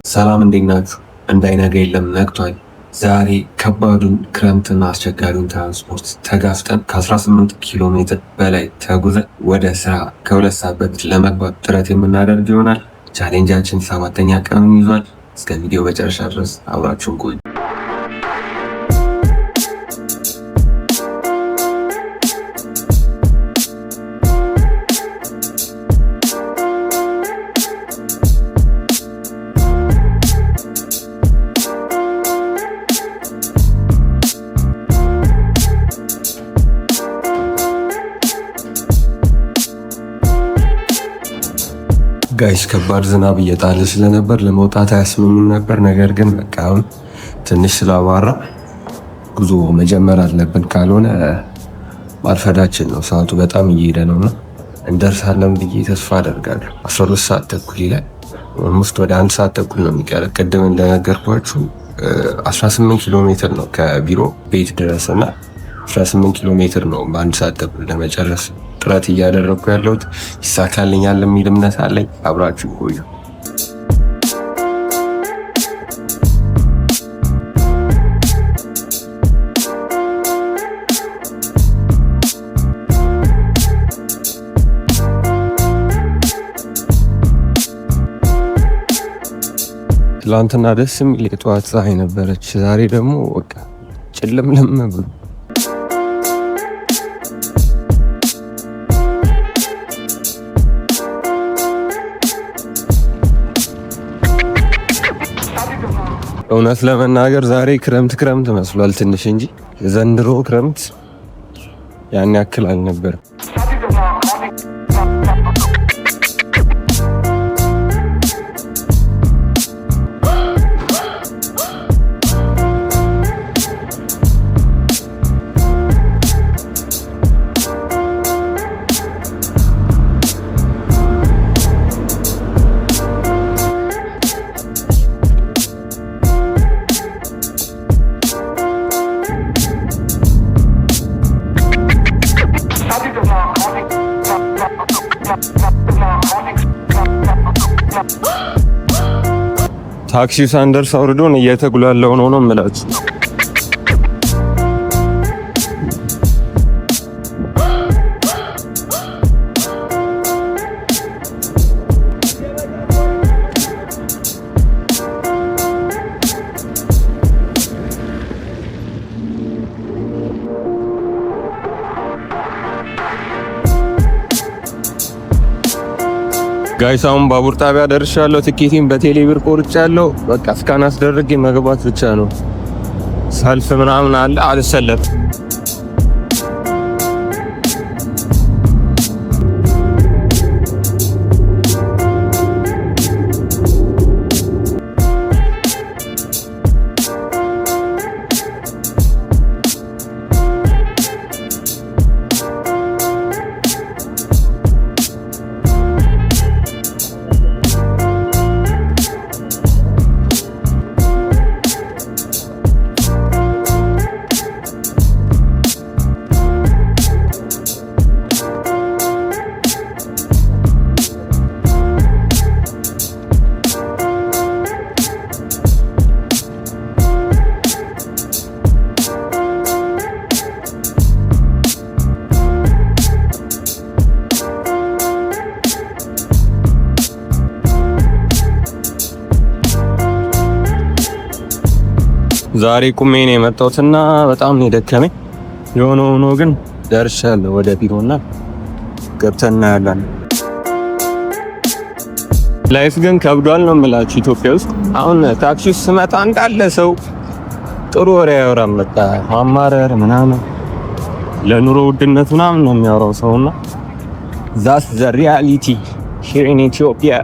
ሰላም እንዴት ናችሁ? እንዳይነጋ የለም ነግቷል። ዛሬ ከባዱን ክረምትና አስቸጋሪውን ትራንስፖርት ተጋፍጠን ከ18 ኪሎ ሜትር በላይ ተጉዘን ወደ ስራ ከ2 ሰዓት በፊት ለመግባት ጥረት የምናደርግ ይሆናል። ቻሌንጃችን 7ኛ ቀኑን ይዟል። እስከ ቪዲዮ መጨረሻ ድረስ አብራችሁን ቆዩ። ጋይስ ከባድ ዝናብ እየጣለ ስለነበር ለመውጣት አያስመኝም ነበር። ነገር ግን በቃ አሁን ትንሽ ስላባራ ጉዞ መጀመር አለብን፣ ካልሆነ ማርፈዳችን ነው። ሰዓቱ በጣም እየሄደ ነውና እንደርሳለን ብዬ ተስፋ አደርጋለሁ። 12 ሰዓት ተኩል ላይ ኦልሞስት ወደ 1 ሰዓት ተኩል ነው የሚቀረ። ቅድም እንደነገርኳችሁ 18 ኪሎ ሜትር ነው ከቢሮ ቤት ድረስና 18 ኪሎ ሜትር ነው በ1 ሰዓት ተኩል ለመጨረስ ጥረት እያደረኩ ያለሁት። ይሳካልኛል የሚል እምነት አለኝ። አብራችሁ ቆዩ። ትላንትና ደስ የሚል የጠዋት ፀሐይ ነበረች። ዛሬ ደግሞ በቃ ጭልምልም ብሎ እውነት ለመናገር ዛሬ ክረምት መስሏል ትንሽ እንጂ የዘንድሮ ክረምት ያን ያክል አልነበረም። ታክሲው ሳንደርስ አውርዶን እየተጉላለው ነው የምላችሁ። ጋይስ አሁን ባቡር ጣቢያ ደርሻለሁ። ትኬቴን በቴሌ ብር ቆርጫለሁ። በቃ እስካን አስደርጌ መግባት ብቻ ነው። ሰልፍ ምናምን አለ አልሰለፍም። ዛሬ ቁሜ ነው የመጣሁትና በጣም ነው የደከመኝ። የሆነ ሆኖ ግን ደርሻለሁ ወደ ቢሮና ገብተን እናያለን። ላይፍ ግን ከብዷል ነው የምላችሁ ኢትዮጵያ ውስጥ። አሁን ታክሲ ውስጥ ስመጣ እንዳለ ሰው ጥሩ ወሬ ያወራል። መጣ ማማረር ምናምን ለኑሮ ውድነት ምናምን ነው የሚያወራው ሰውና that's the reality here in Ethiopia.